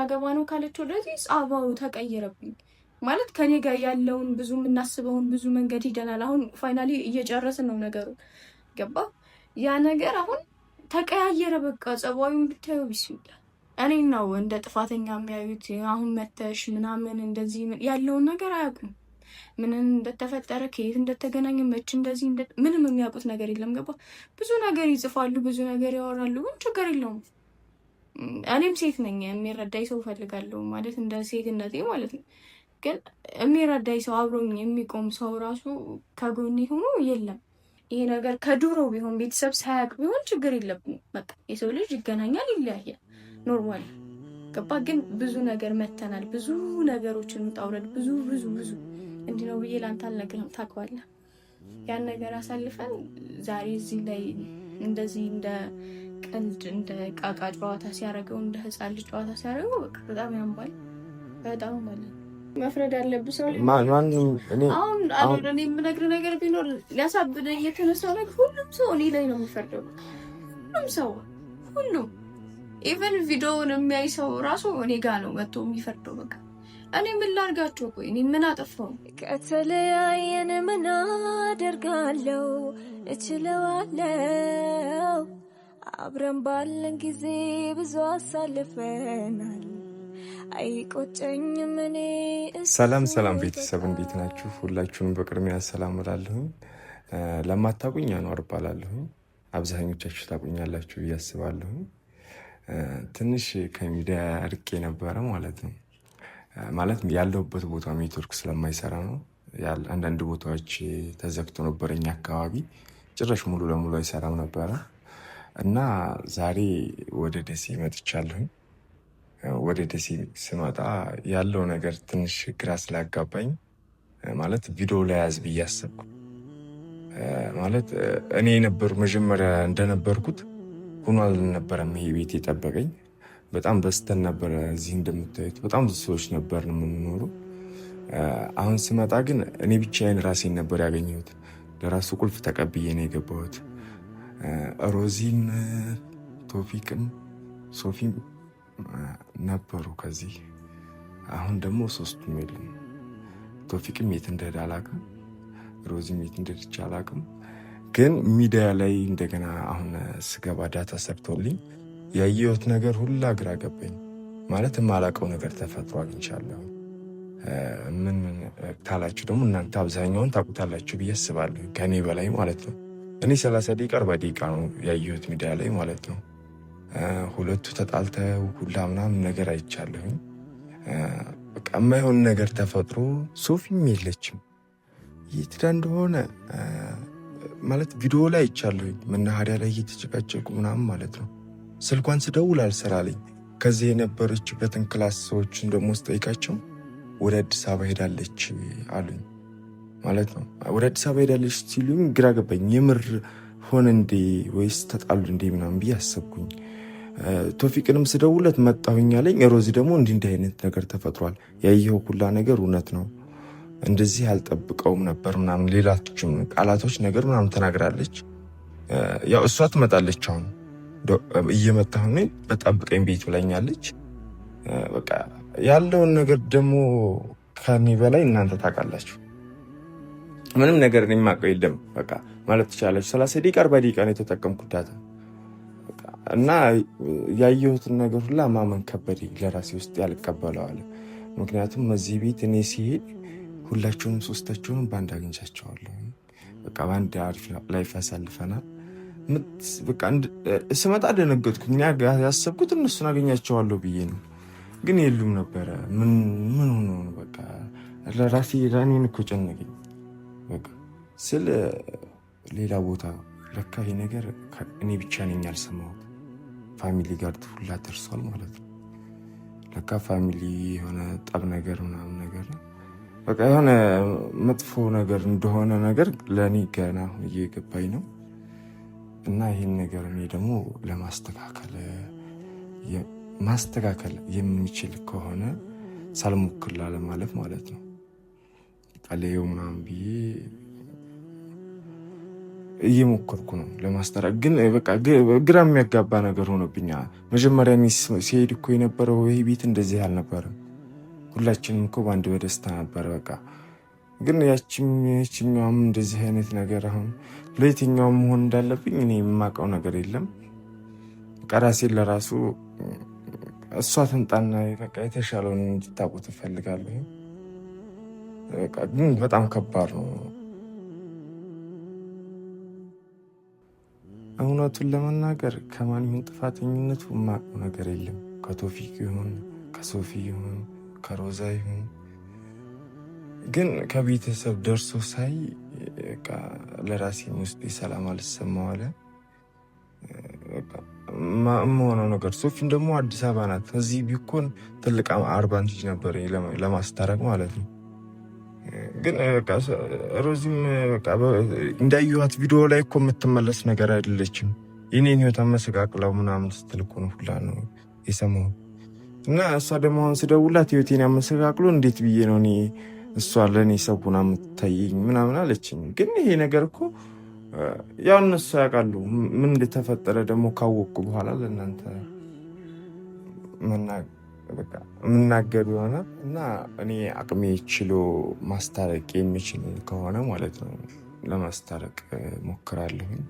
አገባ ነው ካለች ወደዚህ ጻባው ተቀየረብኝ ማለት ከኔ ጋር ያለውን ብዙ የምናስበውን ብዙ መንገድ ሄደናል። አሁን ፋይናሊ እየጨረስን ነው ነገሩ ገባ። ያ ነገር አሁን ተቀያየረ። በቃ ጸባዩን ብታዩ ቢስሚላ እኔ ነው እንደ ጥፋተኛ የሚያዩት። አሁን መተሽ ምናምን እንደዚህ ያለውን ነገር አያውቁም። ምን እንደተፈጠረ ከየት እንደተገናኘ መች እንደዚህ ምንም የሚያውቁት ነገር የለም። ገባ። ብዙ ነገር ይጽፋሉ፣ ብዙ ነገር ያወራሉ፣ ግን ችግር የለውም። እኔም ሴት ነኝ፣ የሚረዳኝ ሰው ፈልጋለሁ ማለት እንደ ሴትነቴ ማለት ነው። ግን የሚረዳኝ ሰው አብሮኝ የሚቆም ሰው ራሱ ከጎኔ ሆኖ የለም። ይሄ ነገር ከድሮ ቢሆን ቤተሰብ ሳያውቅ ቢሆን ችግር የለብንም። በቃ የሰው ልጅ ይገናኛል፣ ይለያያል፣ ኖርማል ገባ። ግን ብዙ ነገር መተናል፣ ብዙ ነገሮችን ታውረድ ብዙ እንዲህ ነው ብዬ ላንተ አልነግርህም፣ ታውቀዋለህ። ያን ነገር አሳልፈን ዛሬ እዚህ ላይ እንደዚህ እንደ ቀልድ እንደ ቃቃ ጨዋታ ሲያደርገው እንደ ህፃን ልጅ ጨዋታ ሲያደርገው በቃ በጣም ያምባል። በጣም ማለት መፍረድ ያለብህ ሰው አሁን እኔ የምነግርህ ነገር ቢኖር ሊያሳብደኝ የተነሳው ነገር ሁሉም ሰው እኔ ላይ ነው የሚፈርደው። ሁሉም ኢቨን ቪዲዮውን የሚያይ ሰው ራሱ እኔ ጋር ነው መጥቶ የሚፈርደው። በቃ እኔ ምን ላድርጋቸው? ቆይ እኔ ምን አጠፋው? ከተለያየን ምን አደርጋለሁ? እችለዋለሁ። አብረን ባለን ጊዜ ብዙ አሳልፈናል። አይቆጨኝም እኔ። ሰላም ቤተሰብ እንዴት ናችሁ? ሁላችሁንም በቅድሚያ ሰላም እላለሁ። ለማታውቁኝ አኗር እባላለሁ። አብዛኞቻችሁ ታውቁኛላችሁ ብዬ አስባለሁ። ትንሽ ከሚዲያ ርቄ ነበረ ማለት ነው። ማለት ያለሁበት ቦታ ኔትወርክ ስለማይሰራ ነው። አንዳንድ ቦታዎች ተዘግቶ ነበር። እኛ አካባቢ ጭራሽ ሙሉ ለሙሉ አይሰራም ነበረ እና ዛሬ ወደ ደሴ መጥቻለሁ። ወደ ደሴ ስመጣ ያለው ነገር ትንሽ ግራ ስላጋባኝ ማለት ቪዲዮ ላይ ያዝ ብዬ አሰብኩ። ማለት እኔ ነበር መጀመሪያ እንደነበርኩት ሆኖ አልነበረም። ይሄ ቤት የጠበቀኝ በጣም በስተን ነበረ። እዚህ እንደምታዩት በጣም ብዙ ሰዎች ነበር የምንኖረው። አሁን ስመጣ ግን እኔ ብቻዬን ራሴን ነበር ያገኘሁት። ለራሱ ቁልፍ ተቀብዬ ነው የገባሁት። ሮዚም ቶፊቅም ሶፊም ነበሩ ከዚህ። አሁን ደግሞ ሶስቱም የሉም። ቶፊቅም የት እንደሄደ አላውቅም፣ ሮዚም የት እንደሄደች አላውቅም። ግን ሚዲያ ላይ እንደገና አሁን ስገባ ዳታ ሰርቶልኝ ያየሁት ነገር ሁላ ግራ ገባኝ። ማለት የማላውቀው ነገር ተፈጥሮ አግኝቻለሁ። ምን ታላችሁ ደግሞ እናንተ አብዛኛውን ታውቁታላችሁ ብዬ አስባለሁ፣ ከኔ በላይ ማለት ነው። እኔ 30 ደቂቃ 40 ደቂቃ ነው ያየሁት ሚዲያ ላይ ማለት ነው። ሁለቱ ተጣልተው ሁላ ምናምን ነገር አይቻለሁኝ። በቃ የማይሆን ነገር ተፈጥሮ ሶፊም የለችም፣ የት ሄዳ እንደሆነ ማለት ቪዲዮ ላይ አይቻለሁኝ። መናኸሪያ ላይ እየተጨቃጨቁ ምናምን ማለት ነው። ስልኳን ስደውል አልሰራልኝ። ከዚህ የነበረችበትን ክላስ ሰዎችን ደግሞ ስጠይቃቸው ወደ አዲስ አበባ ሄዳለች አሉኝ ማለት ነው። ወደ አዲስ አበባ ሄዳለች ሲሉኝ ግራ ገባኝ። የምር ሆነ እንዴ ወይስ ተጣሉ እንዴ ምናምን ብዬ አሰብኩኝ። ቶፊቅንም ስደውለት መጣሁኝ አለኝ። ሮዚ ደግሞ እንዲህ አይነት ነገር ተፈጥሯል፣ ያየኸው ሁላ ነገር እውነት ነው፣ እንደዚህ አልጠብቀውም ነበር ምናምን ሌላችም ቃላቶች ነገር ምናምን ተናግራለች። ያው እሷ ትመጣለች አሁን እየመጣሁ ነው በጠብቀኝ ቤት ብላኛለች። በቃ ያለውን ነገር ደግሞ ከኔ በላይ እናንተ ታውቃላችሁ። ምንም ነገር እኔ የማውቀው የለም በቃ ማለት ትችላለች። 30 ደቂቃ 40 ደቂቃ ነው የተጠቀምኩት ዳታ እና ያየሁትን ነገር ሁላ ማመን ከበደኝ። ለራሴ ውስጥ ያልቀበለዋል። ምክንያቱም እዚህ ቤት እኔ ሲሄድ ሁላችሁንም ሶስታችሁንም በአንድ አግኝቻቸዋለሁ። በቃ በአንድ አሪፍ ላይፍ ያሳልፈናል። በቃ ስመጣ ደነገጥኩኝ። ያሰብኩት እነሱን አገኛቸዋለሁ ብዬ ነው፣ ግን የሉም ነበረ። ምን ሆኖ ነው? በቃ ለራሴ እኔን እኮ ጨነቀኝ። በቃ ስለ ሌላ ቦታ ለካ ይሄ ነገር እኔ ብቻ ነኝ ያልሰማሁት። ፋሚሊ ጋር ሁላ ደርሷል ማለት ነው። ለካ ፋሚሊ የሆነ ጠብ ነገር ምናምን ነገር በቃ የሆነ መጥፎ ነገር እንደሆነ ነገር ለእኔ ገና እየገባኝ ነው። እና ይህን ነገር እኔ ደግሞ ማስተካከል የሚችል ከሆነ ሳልሞክር ላለማለፍ ማለት ነው ቃሌው ምናምን ብዬ እየሞከርኩ ነው ለማስታረቅ፣ ግን በቃ ግራ የሚያጋባ ነገር ሆኖብኛል። መጀመሪያ ሲሄድ እኮ የነበረው ይህ ቤት እንደዚህ አልነበረም። ሁላችንም እኮ በአንድ በደስታ ነበረ። በቃ ግን ያችኛውም እንደዚህ አይነት ነገር አሁን ለየትኛውም መሆን እንዳለብኝ እኔ የማውቀው ነገር የለም። ራሴን ለራሱ እሷ ትምጣና በቃ የተሻለውን እንድታውቁት እፈልጋለሁ። ግን በጣም ከባድ ነው። እውነቱን ለመናገር ከማን ይሁን ጥፋተኝነቱ የማውቀው ነገር የለም። ከቶፊቅ ይሁን ከሶፊ ይሁን ከሮዛ ይሁን፣ ግን ከቤተሰብ ደርሶ ሳይ ለራሴ ውስጥ ሰላም አልሰማው አለ። የምሆነው ነገር ሶፊን ደግሞ አዲስ አበባ ናት። እዚህ ቢኮን ትልቅ አድቫንቴጅ ነበር ለማስታረቅ ማለት ነው። ግን ሮዚም እንዳየኋት ቪዲዮ ላይ እኮ የምትመለስ ነገር አይደለችም። የኔን ህይወት አመሰቃቅላው ምናምን ስትል እኮ ነው ሁላ ነው የሰማሁት። እና እሷ ደግሞ አሁን ስደውላት ህይወቴን ያመሰቃቅሎ እንዴት ብዬ ነው እኔ እሷ ለእኔ ሰቡና የምታየኝ ምናምን አለችኝ። ግን ይሄ ነገር እኮ ያው እነሱ ያውቃሉ። ምን እንደተፈጠረ ደግሞ ካወቅኩ በኋላ ለእናንተ የምናገር ይሆናል። እና እኔ አቅሜ ችሎ ማስታረቅ የሚችል ከሆነ ማለት ነው ለማስታረቅ ሞክራለሁኝ።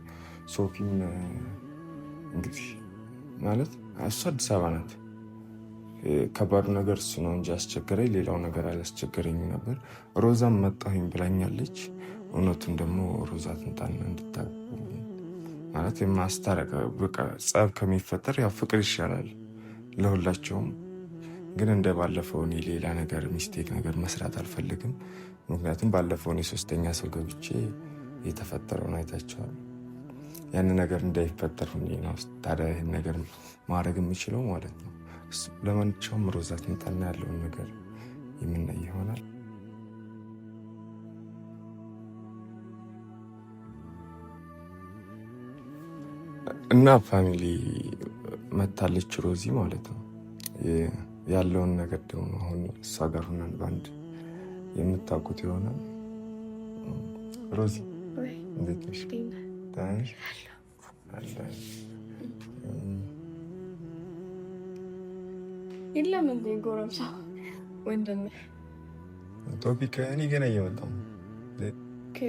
ሶፊም እንግዲህ ማለት እሱ አዲስ አበባ ናት። ከባዱ ነገር እሱ ነው እንጂ አስቸገረኝ፣ ሌላው ነገር አላስቸገረኝ ነበር። ሮዛም መጣሁኝ ብላኛለች። እውነቱን ደግሞ ሮዛ ትንጣና እንድታውቁ ማለት የማስታረቅ በቃ ጸብ ከሚፈጠር ያው ፍቅር ይሻላል ለሁላቸውም። ግን እንደ ባለፈው እኔ ሌላ ነገር ሚስቴክ ነገር መስራት አልፈልግም። ምክንያቱም ባለፈው እኔ 3ኛ ሰው ገብቼ የተፈጠረውን አይታቸዋል። ያን ነገር እንዳይፈጠር ሁኔ ነው ታዲያ ይህን ነገር ማድረግ የምችለው ማለት ነው። ለማንኛውም ሮዛ ትምጣና ያለውን ነገር የምናይ ይሆናል። እና ፋሚሊ መታለች ሮዚ ማለት ነው። ያለውን ነገር ደግሞ አሁን እሷ ጋር ሆነን በአንድ የምታውቁት ይሆናል። ሮዚ እንዴት ነሽ? የለም እንዴ ጎረምሳ ወንድም ቶፒክ እኔ ገና እየመጣሁ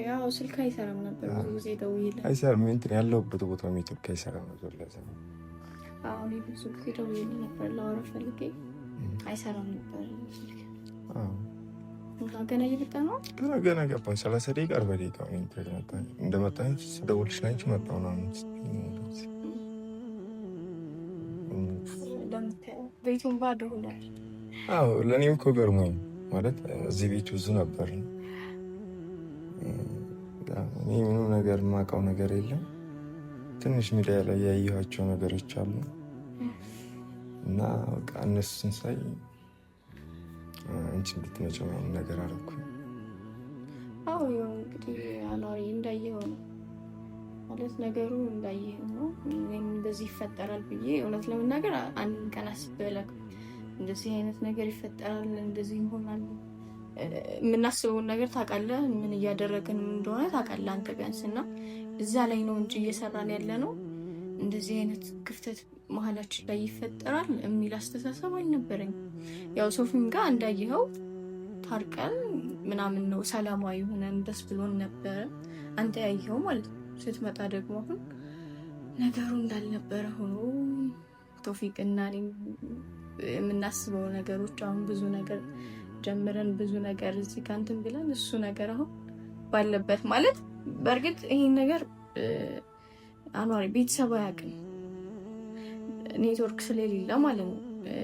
ያው ስልክ አይሰራም ነበር። ብዙ ጊዜ ደውዬልህ አይሰራም። እንትን ያለሁበት ቦታ ኔትወርክ አይሰራም ነበር። ለዛ እኔ ብዙ ጊዜ ደውዬልህ ነበር ላወራ ፈልጌ አይሰራም ነበር ስልክ። ገና እየመጣ ነው። ገና ገባን 30 ደቂቃ 40 ደቂቃ እንደመጣን ስደውልሽ ናቸው መጣሁ ነው። ቤቱን ባዶ ሆኗል። ለእኔም እኮ ገርሞኝ ማለት እዚህ ቤቱ ብዙ ነበር። እኔ ምንም ነገር የማውቀው ነገር የለም። ትንሽ ሚዲያ ላይ ያየኋቸው ነገሮች አሉ እና በቃ እነሱን ሳይ አንቺ እንድትመጪው ነገር አደረኩ። እንግዲህ አኗሪ እንዳየው ነው ማለት ነገሩ እንዳየው ነው። እኔም እንደዚህ ይፈጠራል ብዬ እውነት ለመናገር አንድ ቀን አስቤ እንደዚህ አይነት ነገር ይፈጠራል እንደዚህ ይሆናል የምናስበውን ነገር ታውቃለህ፣ ምን እያደረግን እንደሆነ ታውቃለህ አንተ ቢያንስ እና እዛ ላይ ነው እንጂ እየሰራን ያለ ነው እንደዚህ አይነት ክፍተት መሀላችን ላይ ይፈጠራል የሚል አስተሳሰብ አልነበረኝ። ያው ሶፊም ጋር እንዳየኸው ታርቀን ምናምን ነው ሰላማዊ ሆነን ደስ ብሎን ነበረ አንተ ያየኸው ማለት ነው። ስትመጣ ደግሞ አሁን ነገሩ እንዳልነበረ ሆኖ ቶፊቅና እኔ የምናስበው ነገሮች አሁን ብዙ ነገር ጀምረን ብዙ ነገር እዚህ ጋር እንትን ብለን እሱ ነገር አሁን ባለበት ማለት በእርግጥ ይሄን ነገር አኗሪ ቤተሰብ አያውቅም፣ ኔትወርክ ስለሌለ ማለት ነው።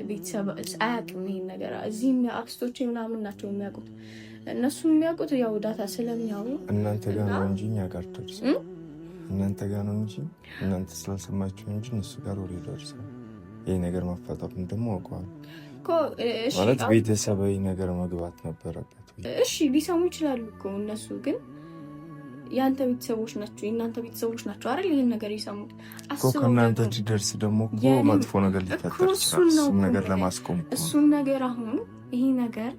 ቤተሰብ አያውቅም ይሄን ነገር። እዚህም አክስቶቼ ምናምን ናቸው የሚያውቁት። እነሱ የሚያውቁት ያው ዳታ ስለሚያውቁ እናንተ ጋር ነው እንጂ እኛ ጋር ደርሰ እናንተ ጋር ነው እንጂ እናንተ ስላልሰማችሁ እንጂ እነሱ ጋር ወሬ ደርሰው ይሄ ነገር መፈጠሩን ደግሞ አውቀዋል ማለት ቤተሰባዊ ነገር መግባት ነበረበት። እሺ ሊሰሙ ይችላሉ እኮ እነሱ ግን የአንተ ቤተሰቦች ናቸው የእናንተ ቤተሰቦች ናቸው አይደል? ይሄን ነገር ይሰሙት እኮ ከእናንተ ሲደርስ ደግሞ እኮ መጥፎ ነገር ሊፈጠር ይችላል። እሱን ነገር ለማስቆም እሱን ነገር አሁን ይሄ ነገር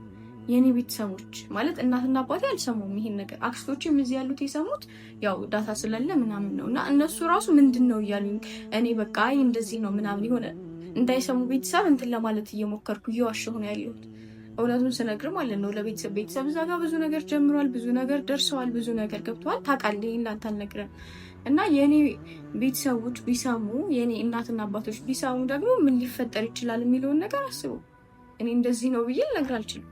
የኔ ቤተሰቦች ማለት እናትና አባቴ አልሰሙም ይሄን ነገር። አክስቶችም እዚህ ያሉት የሰሙት ያው ዳታ ስላለ ምናምን ነው። እና እነሱ ራሱ ምንድን ነው እያሉኝ እኔ በቃ አይ እንደዚህ ነው ምናምን የሆነ እንዳይሰሙ ቤተሰብ እንትን ለማለት እየሞከርኩ እየዋሸሁ ነው ያለሁት። እውነቱን ስነግር ማለት ነው ቤተሰብ እዛ ጋር ብዙ ነገር ጀምሯል፣ ብዙ ነገር ደርሰዋል፣ ብዙ ነገር ገብተዋል። ታውቃለህ እናንተ አልነግረን እና የኔ ቤተሰቦች ቢሰሙ የኔ እናትና አባቶች ቢሰሙ ደግሞ ምን ሊፈጠር ይችላል የሚለውን ነገር አስቡ። እኔ እንደዚህ ነው ብዬ ልነግር አልችልም።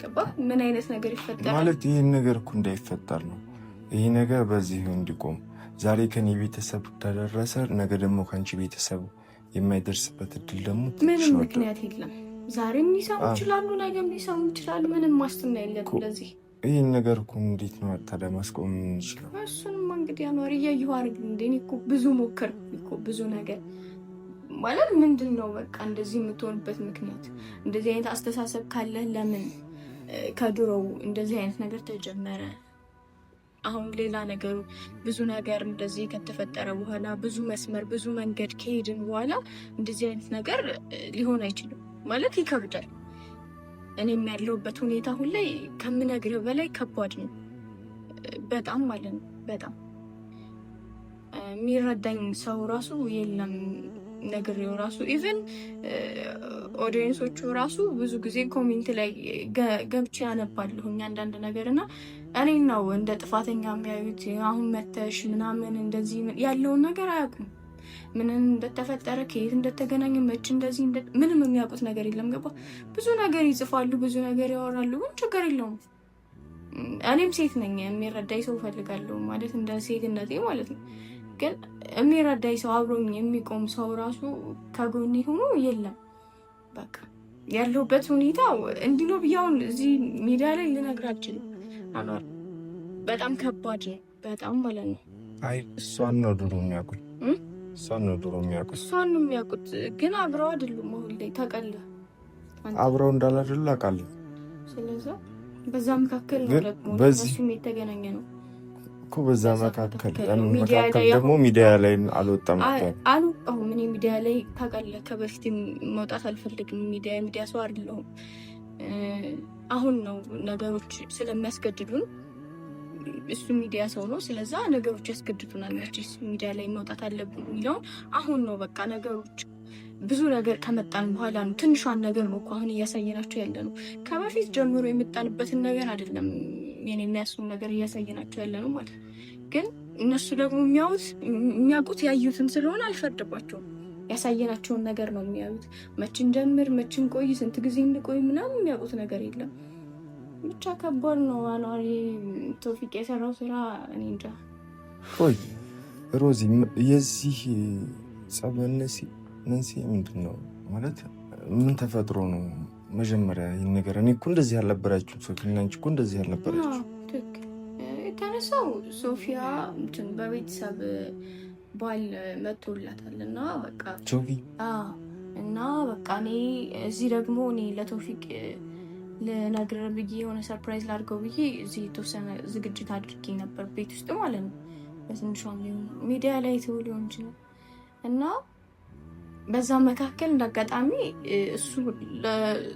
ገባ? ምን አይነት ነገር ይፈጠራል ማለት ይህን ነገር እኮ እንዳይፈጠር ነው። ይህ ነገር በዚህ እንዲቆም ዛሬ ከኔ ቤተሰብ ተደረሰ፣ ነገ ደግሞ ከአንቺ ቤተሰብ የማይደርስበት እድል ደግሞ ምንም ምክንያት የለም። ዛሬም ሊሰሙ ይችላሉ፣ ነገም ሊሰሙ ይችላሉ። ምንም ዋስትና የለም ለዚህ። ይህን ነገር እኮ እንዴት ነው ታዲያ ማስቆም የምንችለው? እሱንማ እንግዲህ አኗር እያየሁ አይደል እንደ እኔ እኮ ብዙ ሞከርኩ እኮ ብዙ ነገር ማለት ምንድን ነው በቃ እንደዚህ የምትሆንበት ምክንያት? እንደዚህ አይነት አስተሳሰብ ካለ ለምን ከድሮው እንደዚህ አይነት ነገር ተጀመረ? አሁን ሌላ ነገሩ ብዙ ነገር እንደዚህ ከተፈጠረ በኋላ ብዙ መስመር ብዙ መንገድ ከሄድን በኋላ እንደዚህ አይነት ነገር ሊሆን አይችልም ማለት ይከብዳል። እኔም ያለሁበት ሁኔታ ሁሌ ከምነግርህ በላይ ከባድ ነው በጣም ማለት ነው። በጣም የሚረዳኝ ሰው ራሱ የለም። ነግሬው ራሱ ኢቨን ኦዲየንሶቹ ራሱ ብዙ ጊዜ ኮሜንት ላይ ገብቼ ያነባለሁኝ አንዳንድ ነገር እና እኔን ነው እንደ ጥፋተኛ የሚያዩት። አሁን መተሽ ምናምን እንደዚህ ያለውን ነገር አያውቁም። ምንን እንደተፈጠረ ከየት እንደተገናኘ መች እንደዚህ ምንም የሚያውቁት ነገር የለም። ገባ? ብዙ ነገር ይጽፋሉ፣ ብዙ ነገር ያወራሉ፣ ግን ችግር የለውም። እኔም ሴት ነኝ፣ የሚረዳኝ ሰው እፈልጋለሁ ማለት እንደ ሴትነቴ ማለት ነው። ግን የሚረዳኝ ሰው አብሮኝ የሚቆም ሰው ራሱ ከጎኔ ሆኖ የለም። በቃ ያለሁበት ሁኔታ እንዲህ ነው ብዬ አሁን እዚህ ሚዲያ ላይ ልነግር አልችልም። አኗር በጣም ከባድ ነው፣ በጣም ማለት ነው። አይ እሷን ነው ድሮ የሚያውቁት፣ እሷን ነው ድሮ የሚያውቁት፣ እሷን ነው የሚያውቁት። ግን አብረው አይደሉም። አሁን ላይ ታውቃለህ፣ አብረው እንዳላደሉ አውቃለሁ። ስለዚህ በዛ መካከል ነው ደግሞ እሱም የተገናኘ ነው እኮ በዛ መካከል ደግሞ ሚዲያ ላይ አልወጣም ነበር። አልወጣሁም እኔ ሚዲያ ላይ ታውቃለህ፣ ከበፊት መውጣት አልፈልግም። ሚዲያ ሰው አይደለሁም። አሁን ነው ነገሮች ስለሚያስገድዱን፣ እሱ ሚዲያ ሰው ነው። ስለዛ ነገሮች ያስገድዱናል። መቼስ ሚዲያ ላይ መውጣት አለብን የሚለውን አሁን ነው በቃ ነገሮች ብዙ ነገር ከመጣን በኋላ ነው። ትንሿን ነገር ነው እኮ አሁን እያሳየናቸው ያለ ነው። ከበፊት ጀምሮ የመጣንበትን ነገር አይደለም የኔና ያሱን ነገር እያሳየናቸው ያለ ነው ማለት። ግን እነሱ ደግሞ የሚያውቁት ያዩትን ስለሆነ አልፈርድባቸውም። ያሳየናቸውን ነገር ነው የሚያዩት። መችን ጀምር፣ መችን ቆይ፣ ስንት ጊዜ እንቆይ ምናምን የሚያውቁት ነገር የለም። ብቻ ከባድ ነው። አኗሪ ቶፊቅ የሰራው ስራ እኔ እንጃ። ቆይ ሮዚ፣ የዚህ ጸበነሲ መንስኤ ምንድን ነው ማለት? ምን ተፈጥሮ ነው? መጀመሪያ ይህን ነገር እኔ እኮ እንደዚህ ያልነበራችሁ ሶፊና አንቺ እኮ እንደዚህ ያልነበራችሁ። የተነሳው ሶፊያ በቤተሰብ ባል መጥቶላታል እና በቃ ሶፊ እና በቃ እኔ እዚህ ደግሞ እኔ ለቶፊቅ ልነግር ብዬ የሆነ ሰርፕራይዝ ላድርገው ብዬ እዚህ የተወሰነ ዝግጅት አድርጌ ነበር ቤት ውስጥ ማለት ነው። በትንሿም ሚዲያ ላይ ትውል ሊሆን ይችላል እና በዛ መካከል እንዳጋጣሚ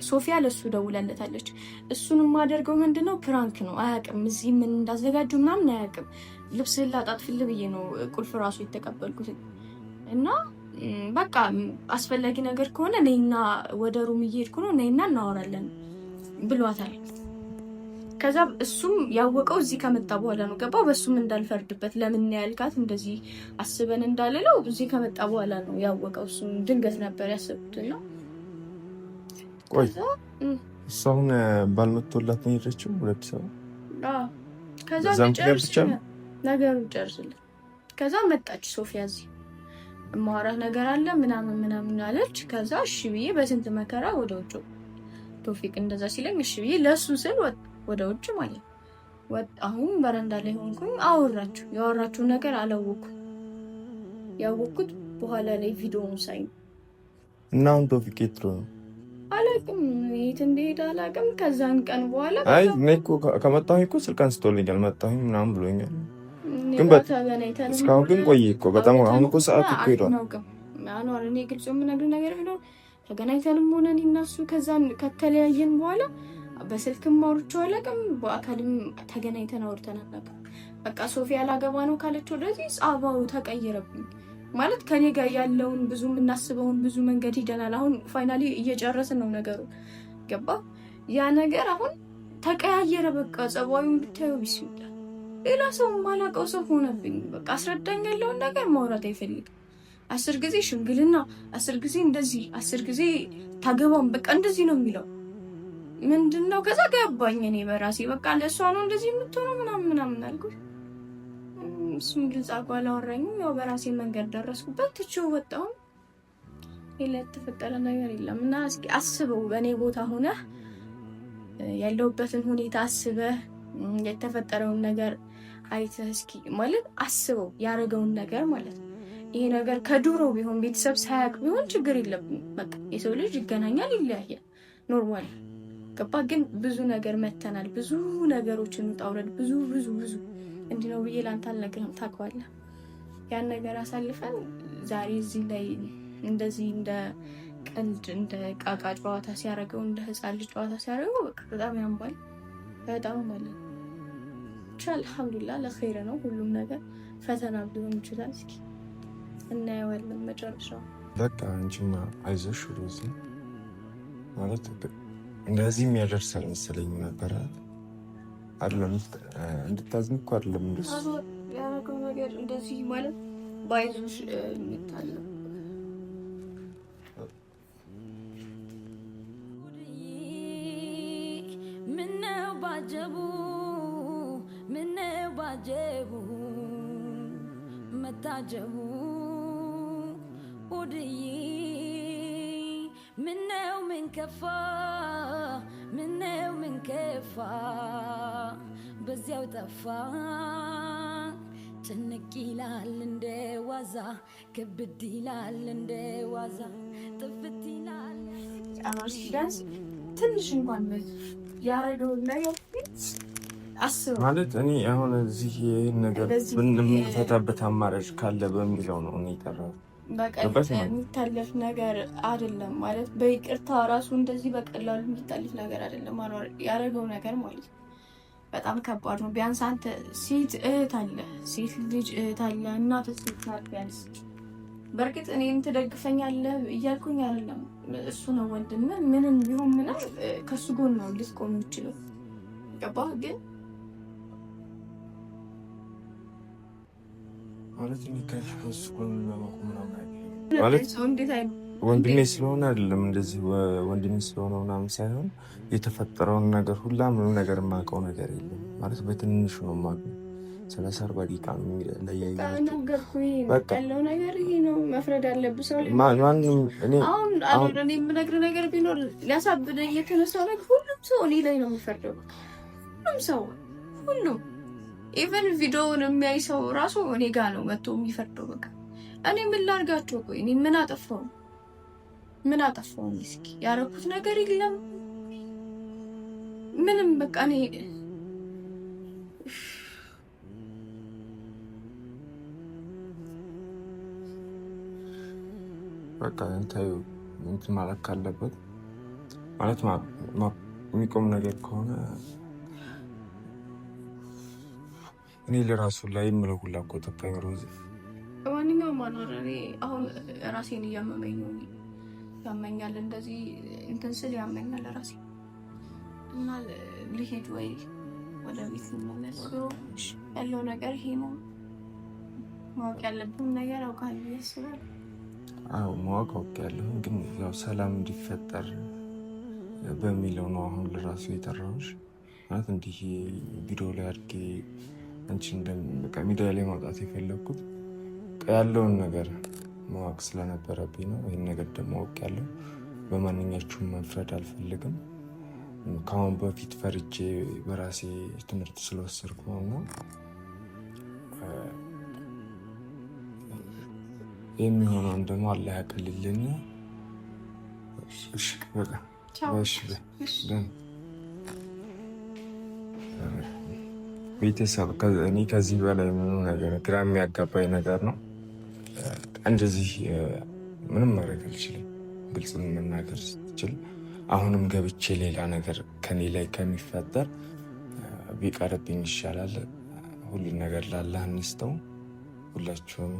ሶፊያ ለሱ ደውላለታለች። እሱን የማደርገው ምንድነው ፕራንክ ነው፣ አያውቅም እዚህ ምን እንዳዘጋጁ ምናምን አያውቅም። ልብስ ላጣጥፍል ብዬ ነው ቁልፍ ራሱ የተቀበልኩት እና በቃ አስፈላጊ ነገር ከሆነ ነይና ወደ ሩም እየሄድኩ ነው ነይና እናወራለን ብሏታል። ከዛ እሱም ያወቀው እዚህ ከመጣ በኋላ ነው። ገባው? በሱም እንዳልፈርድበት ለምን ያልካት እንደዚህ አስበን እንዳልለው እዚህ ከመጣ በኋላ ነው ያወቀው። እሱም ድንገት ነበር ያሰብኩትና ቆይ እሷን ባልመቶላት ነው የሄደችው ሁለት ሰው ከዛ ነገሩ ጨርስልን። ከዛ መጣች ሶፊያ እዚህ ማውራት ነገር አለ ምናምን አለች። ከዛ እሺ ብዬ በስንት መከራ ወደ ውጭ ቶፊቅ እንደዛ ሲለኝ እሺ ብዬ ለሱ ስል ወደ ውጭ ማለት አሁን በረንዳ ላይ ሆንኩኝ። አወራችሁ ያወራችሁ ነገር አላወኩም። ያወኩት በኋላ ላይ ቪዲዮውን ሳይ እና አሁን ቶፊቅ የት ነው አላውቅም፣ የት እንደሄደ አላውቅም። ከዛን ቀን በኋላ አይ እኔ እኮ ከመጣሁኝ እኮ ስልክ አንስቶልኛል መጣሁኝ ምናምን ብሎኛል። ግን እስካሁን ግን ቆይ እኮ በጣም አሁን እኮ ሰዓት እኮ ሄዷል። አኗር እኔ ግልጽ የምነግርህ ነገር ቢኖር ተገናኝተንም ሆነ እኔ እና እሱ ከዛን ከተለያየን በኋላ በስልክም አውርቼው አላውቅም፣ በአካልም ተገናኝተን አውርተን አናውቅም። በቃ ሶፊያ ላገባ ነው ካለች ወደዚህ ጸባው ተቀየረብኝ። ማለት ከኔ ጋር ያለውን ብዙ የምናስበውን ብዙ መንገድ ሂደናል። አሁን ፋይናሊ እየጨረስን ነው ነገሩ ገባ። ያ ነገር አሁን ተቀያየረ። በቃ ጸባዩን ብታየው ቢስሚላ ሌላ ሰው ማላውቀው ሰው ሆነብኝ። በቃ አስረዳኝ ያለውን ነገር ማውራት አይፈልግም። 10 ጊዜ ሽምግልና፣ 10 ጊዜ እንደዚህ፣ 10 ጊዜ ታገባም በቃ እንደዚህ ነው የሚለው። ምንድነው ከዛ ገባኝ እኔ በራሴ በቃ ለእሷ ነው እንደዚህ የምትሆነው ምናምን አልኩት። እሱም ግልጽ አድርጎ አላወራኝም። ያው በራሴ መንገድ ደረስኩበት፣ ትቼው ወጣሁ። ሌላ የተፈጠረ ነገር የለም። እና እስኪ አስበው በእኔ ቦታ ሆነህ ያለሁበትን ሁኔታ አስበህ የተፈጠረውን ነገር አይተህ እስኪ ማለት አስበው ያደረገውን ነገር ማለት ነው። ይሄ ነገር ከድሮ ቢሆን ቤተሰብ ሳያውቅ ቢሆን ችግር የለብንም። በቃ የሰው ልጅ ይገናኛል፣ ይለያያል፣ ኖርማል ገባ። ግን ብዙ ነገር መተናል፣ ብዙ ነገሮችን ውጣውረድ፣ ብዙ እንዲህ ነው ብዬ ላንተ አልነግርህም፣ ታውቀዋለህ። ያን ነገር አሳልፈን ዛሬ እዚህ ላይ እንደዚህ እንደ ቀልድ እንደ ቃቃ ጨዋታ ሲያደርገው እንደ ህፃን ልጅ ጨዋታ ሲያደርገው በቃ በጣም ያምባል፣ በጣም ማለት ብቻ አልሐምዱሊላህ ለኸይር ነው ሁሉም ነገር። ፈተና ሊሆን ይችላል፣ እስኪ እናየዋለን መጨረሻው። በቃ አንቺማ አይዞሽ ሮዚ ማለት እንደዚህ የሚያደርስ አልመሰለኝም ነበረ። አይደለም እንድታዝኝ እኮ አይደለም እንደሱ ያደረገው ነገር እንደዚህ ማለት ባይዞሽ የሚታለው ምነው ባጀቡ መታጀቡ ውድዬ ምነው ምን ከፋ ምነው ምን ከፋ በዚያው ጠፋ ጭንቅ ይላል እንደ ዋዛ ክብድ ይላል እንደ ዋዛ ጥፍት ይላል ቢያንስ ትንሽ እንኳን ያረገውን ነገር አስብ ማለት እኔ አሁን እዚህ ይህን ነገር የምንፈታበት አማራጭ ካለ በሚለው ነው እኔ የጠራሁት። በቀላሉ የሚታለፍ ነገር አይደለም ማለት በይቅርታ ራሱ እንደዚህ በቀላሉ የሚታለፍ ነገር አይደለም። ያደረገው ነገር ማለት ነው በጣም ከባድ ነው። ቢያንስ አንተ ሴት እህት አለ፣ ሴት ልጅ እህት አለ፣ እናት ሴት ናት። ቢያንስ በእርግጥ እኔን ትደግፈኛለህ እያልኩኝ አይደለም። እሱ ነው ወንድም ምንም ቢሆን ምንም ከሱ ጎን ነው ልትቆም የምችለው ገባህ? ግን ማለት ወንድሜ ስለሆነ አይደለም እንደዚህ ወንድሜ ስለሆነ ምናምን ሳይሆን የተፈጠረውን ነገር ሁላ ምንም ነገር የማውቀው ነገር የለም ማለት በትንሹ ነው የማውቀው። 30-40 ደቂቃ ነው ያለው ነገር ይሄ ነው። መፍረድ አለብህ ሰው አሁን እኔ የምነግርህ ነገር ቢኖር ሊያሳብደኝ የተነሳው ነገር ሁሉም ሰው እኔ ላይ ነው የሚፈርደው። ሁሉም ሰው ሁሉም ኢቨን ቪዲዮውን የሚያይ ሰው ራሱ እኔ ጋር ነው መጥቶ የሚፈርደው። በቃ እኔ ምን ላድርጋቸው? ቆይ እኔ ምን አጠፋው? እስኪ ያደረኩት ነገር የለም ምንም። በቃ እኔ በቃ እንታዩ እንትን ማለት ካለበት ማለት የሚቆም ነገር ከሆነ እኔ ለራሱ ላይ የምለው ሁላ እኮ ጠፋኝ ሮዚ። ማንኛውም ማኖር እኔ አሁን ራሴን እያመመኝ ነው። ያመኛል እንደዚህ እንትን ስል ያመኛል ራሴ እና ልሄድ ወይ ወደ ቤት ልመለስ ያለው ነገር ይሄ ነው። ማወቅ ያለብን ነገር አውቃለሁ ያስባል። አዎ ማወቅ አውቃለሁ፣ ግን ያው ሰላም እንዲፈጠር በሚለው ነው አሁን ለራሱ የጠራሁሽ። ማለት እንዲህ ቪዲዮ ላይ አድርጌ አንቺ በቃ ሚዲያ ላይ ማውጣት የፈለግኩት ያለውን ነገር ማወቅ ስለነበረብኝ ነው። ይህን ነገር ደግሞ አውቃለሁ። በማንኛችሁም መፍረድ አልፈልግም። ከአሁን በፊት ፈርቼ በራሴ ትምህርት ስለወሰድኩ ነው። የሚሆነውን ደግሞ አላህ ያቅልልኝ። እሺ በቃ እሺ። ቤተሰብ እኔ ከዚህ በላይ ምንም ነገር ግራ የሚያጋባኝ ነገር ነው። እንደዚህ ምንም ማድረግ አልችልም። ግልጽ መናገር ስትችል አሁንም ገብቼ ሌላ ነገር ከኔ ላይ ከሚፈጠር ቢቀርብኝ ይሻላል። ሁሉን ነገር ላላህ እንስተው። ሁላችሁም